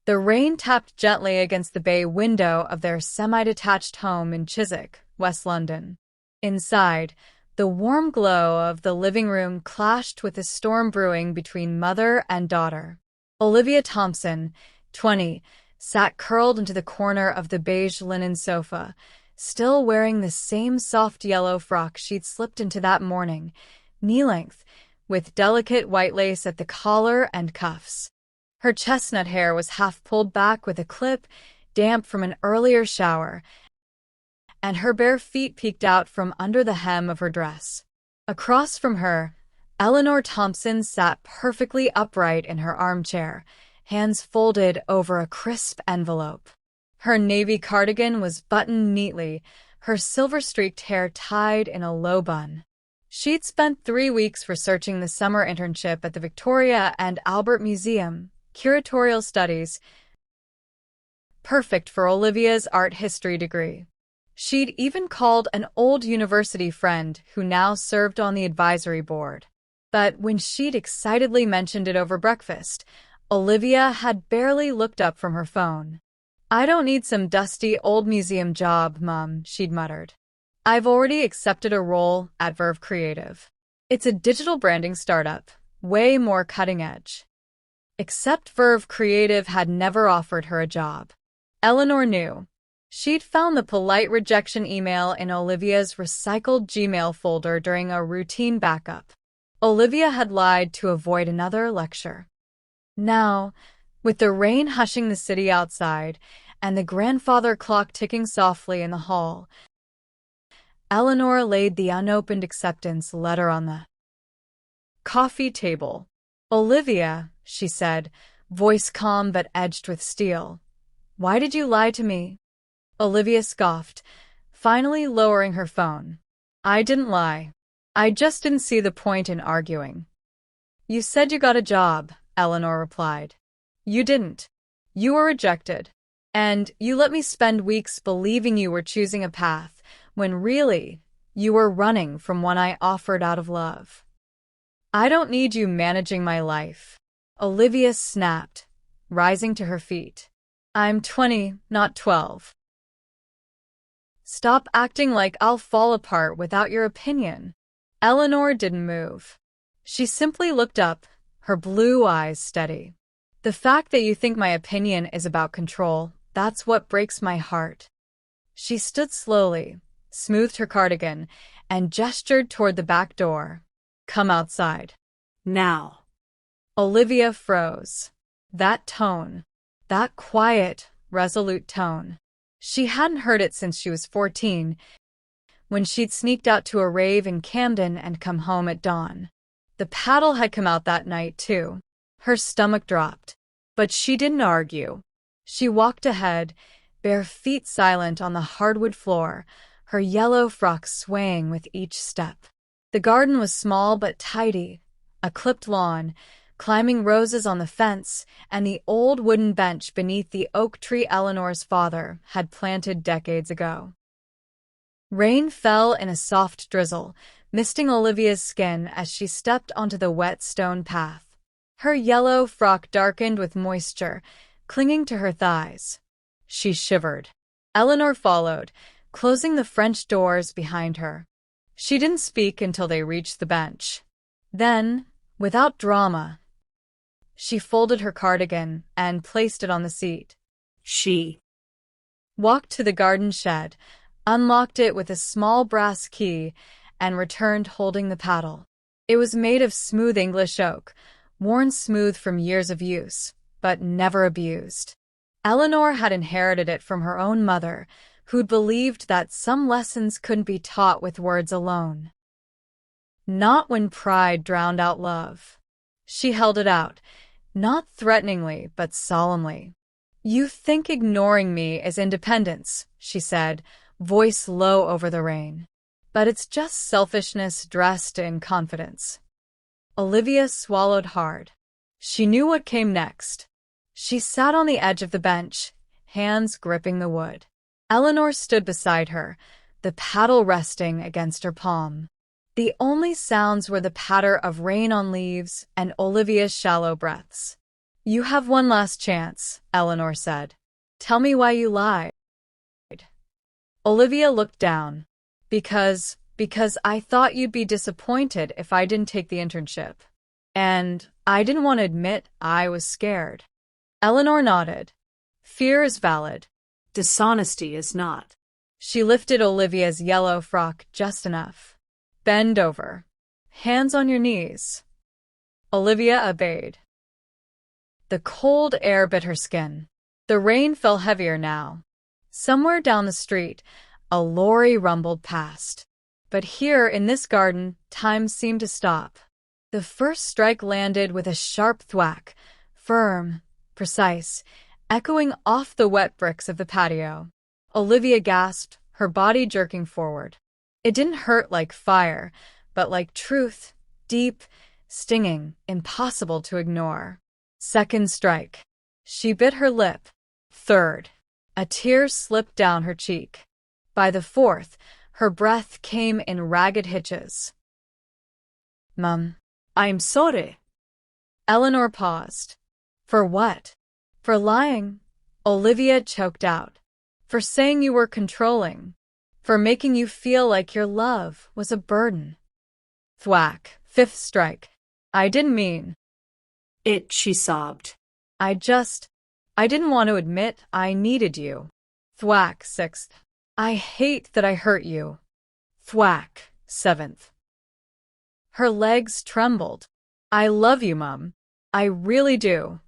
The rain tapped gently against the bay window of their semi-detached home in Chiswick, West London. Inside, the warm glow of the living room clashed with the storm brewing between mother and daughter. Olivia Thompson, 20, sat curled into the corner of the beige linen sofa, still wearing the same soft yellow frock she'd slipped into that morning, knee-length, with delicate white lace at the collar and cuffs. Her chestnut hair was half pulled back with a clip, damp from an earlier shower, and her bare feet peeked out from under the hem of her dress. Across from her, Eleanor Thompson sat perfectly upright in her armchair, hands folded over a crisp envelope. Her navy cardigan was buttoned neatly, her silver-streaked hair tied in a low bun. She'd spent 3 weeks researching the summer internship at the Victoria and Albert Museum, curatorial studies, perfect for Olivia's art history degree. She'd even called an old university friend who now served on the advisory board. But when she'd excitedly mentioned it over breakfast, Olivia had barely looked up from her phone. "I don't need some dusty old museum job, Mum," she'd muttered. "I've already accepted a role at Verve Creative. It's a digital branding startup, way more cutting edge." Except Verve Creative had never offered her a job. Eleanor knew. She'd found the polite rejection email in Olivia's recycled Gmail folder during a routine backup. Olivia had lied to avoid another lecture. Now, with the rain hushing the city outside and the grandfather clock ticking softly in the hall, Eleanor laid the unopened acceptance letter on the coffee table. "Olivia," she said, voice calm but edged with steel, "why did you lie to me?" Olivia scoffed, finally lowering her phone. "I didn't lie. I just didn't see the point in arguing." "You said you got a job," Eleanor replied. "You didn't. You were rejected. And you let me spend weeks believing you were choosing a path, when really, you were running from one I offered out of love. I don't need you managing my life." Olivia snapped, rising to her feet. "I'm 20, not 12. Stop acting like I'll fall apart without your opinion." Eleanor didn't move. She simply looked up, her blue eyes steady. "The fact that you think my opinion is about control, that's what breaks my heart." She stood slowly, smoothed her cardigan, and gestured toward the back door. "Come outside. Now." Olivia froze. That tone, that quiet, resolute tone. She hadn't heard it since she was 14, when she'd sneaked out to a rave in Camden and come home at dawn. The paddle had come out that night, too. Her stomach dropped. But she didn't argue. She walked ahead, bare feet silent on the hardwood floor, her yellow frock swaying with each step. The garden was small but tidy, a clipped lawn, climbing roses on the fence, and the old wooden bench beneath the oak tree Eleanor's father had planted decades ago. Rain fell in a soft drizzle, misting Olivia's skin as she stepped onto the wet stone path. Her yellow frock darkened with moisture, clinging to her thighs. She shivered. Eleanor followed, closing the French doors behind her. She didn't speak until they reached the bench. Then, without drama, she folded her cardigan and placed it on the seat. She walked to the garden shed, unlocked it with a small brass key, and returned holding the paddle. It was made of smooth English oak, worn smooth from years of use, but never abused. Eleanor had inherited it from her own mother, who'd believed that some lessons couldn't be taught with words alone. Not when pride drowned out love. She held it out, not threateningly, but solemnly. "You think ignoring me is independence," she said, voice low over the rain. "But it's just selfishness dressed in confidence." Olivia swallowed hard. She knew what came next. She sat on the edge of the bench, hands gripping the wood. Eleanor stood beside her, the paddle resting against her palm. The only sounds were the patter of rain on leaves and Olivia's shallow breaths. You have one last chance, Eleanor said. Tell me why you lied. Olivia looked down. Because I thought you'd be disappointed if I didn't take the internship. And I didn't want to admit I was scared. Eleanor nodded. Fear is valid. Dishonesty is not. She lifted Olivia's yellow frock just enough. Bend over. Hands on your knees. Olivia obeyed. The cold air bit her skin. The rain fell heavier now. Somewhere down the street, a lorry rumbled past. But here in this garden, time seemed to stop. The first strike landed with a sharp thwack, firm, precise, echoing off the wet bricks of the patio. Olivia gasped, her body jerking forward. It didn't hurt like fire, but like truth, deep, stinging, impossible to ignore. Second strike. She bit her lip. Third. A tear slipped down her cheek. By the fourth, her breath came in ragged hitches. Mum, I'm sorry. Eleanor paused. For what? For lying? Olivia choked out. For saying you were controlling. For making you feel like your love was a burden. Thwack. Fifth strike. I didn't mean. She sobbed. I didn't want to admit I needed you. Thwack. Sixth. I hate that I hurt you. Thwack. Seventh. Her legs trembled. I love you, Mum. I really do.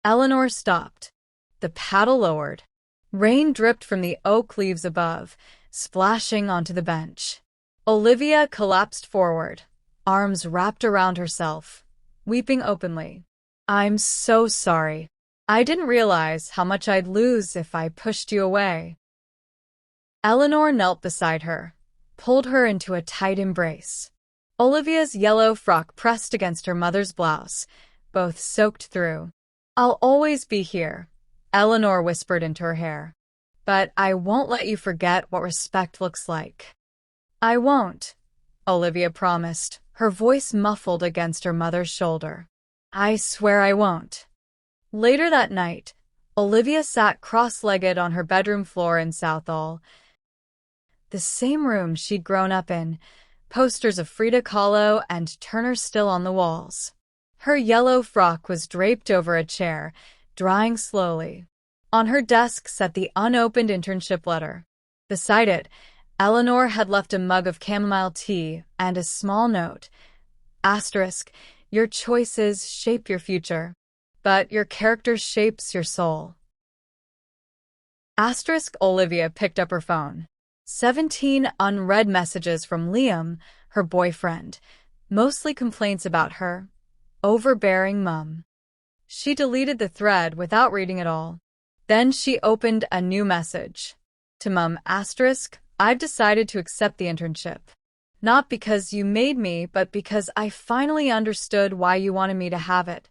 Eleanor stopped. The paddle lowered. Rain dripped from the oak leaves above, splashing onto the bench. Olivia collapsed forward, arms wrapped around herself, weeping openly. I'm so sorry. I didn't realize how much I'd lose if I pushed you away. Eleanor knelt beside her, pulled her into a tight embrace. Olivia's yellow frock pressed against her mother's blouse, both soaked through. I'll always be here, Eleanor whispered into her hair. But I won't let you forget what respect looks like. I won't, Olivia promised, her voice muffled against her mother's shoulder. I swear I won't. Later that night, Olivia sat cross-legged on her bedroom floor in Southall, the same room she'd grown up in, posters of Frida Kahlo and Turner still on the walls. Her yellow frock was draped over a chair, drying slowly. On her desk sat the unopened internship letter. Beside it, Eleanor had left a mug of chamomile tea and a small note. Asterisk, your choices shape your future, but your character shapes your soul. Asterisk. Olivia picked up her phone. 17 unread messages from Liam, her boyfriend, mostly complaints about her overbearing mum. She deleted the thread without reading it all. Then she opened a new message. To Mum, asterisk, I've decided to accept the internship. Not because you made me, but because I finally understood why you wanted me to have it.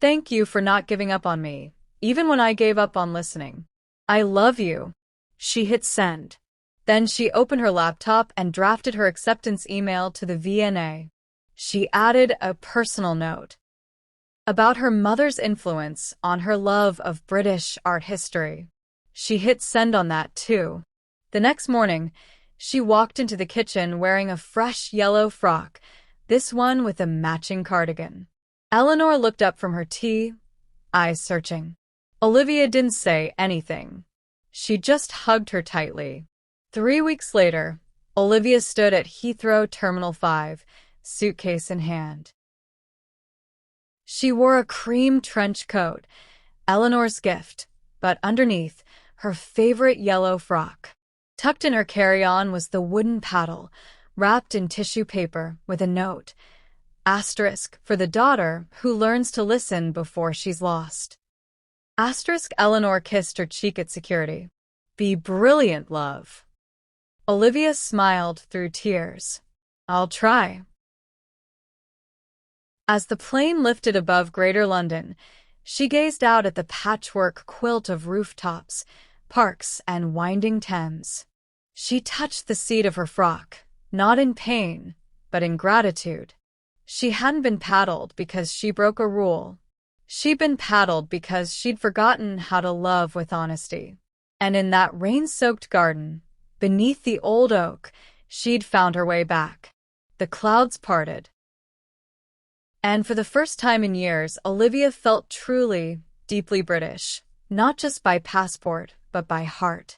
Thank you for not giving up on me, even when I gave up on listening. I love you. She hit send. Then she opened her laptop and drafted her acceptance email to the VNA. She added a personal note about her mother's influence on her love of British art history. She hit send on that too. The next morning, she walked into the kitchen wearing a fresh yellow frock, this one with a matching cardigan. Eleanor looked up from her tea, eyes searching. Olivia didn't say anything. She just hugged her tightly. 3 weeks later, Olivia stood at Heathrow Terminal 5, suitcase in hand. She wore a cream trench coat, Eleanor's gift, but underneath, her favorite yellow frock. Tucked in her carry-on was the wooden paddle, wrapped in tissue paper with a note. Asterisk, for the daughter who learns to listen before she's lost. Asterisk. Eleanor kissed her cheek at security. Be brilliant, love. Olivia smiled through tears. I'll try. As the plane lifted above Greater London, she gazed out at the patchwork quilt of rooftops, parks, and winding Thames. She touched the seat of her frock, not in pain, but in gratitude. She hadn't been paddled because she broke a rule. She'd been paddled because she'd forgotten how to love with honesty. And in that rain-soaked garden, beneath the old oak, she'd found her way back. The clouds parted. And for the first time in years, Olivia felt truly, deeply British, not just by passport, but by heart.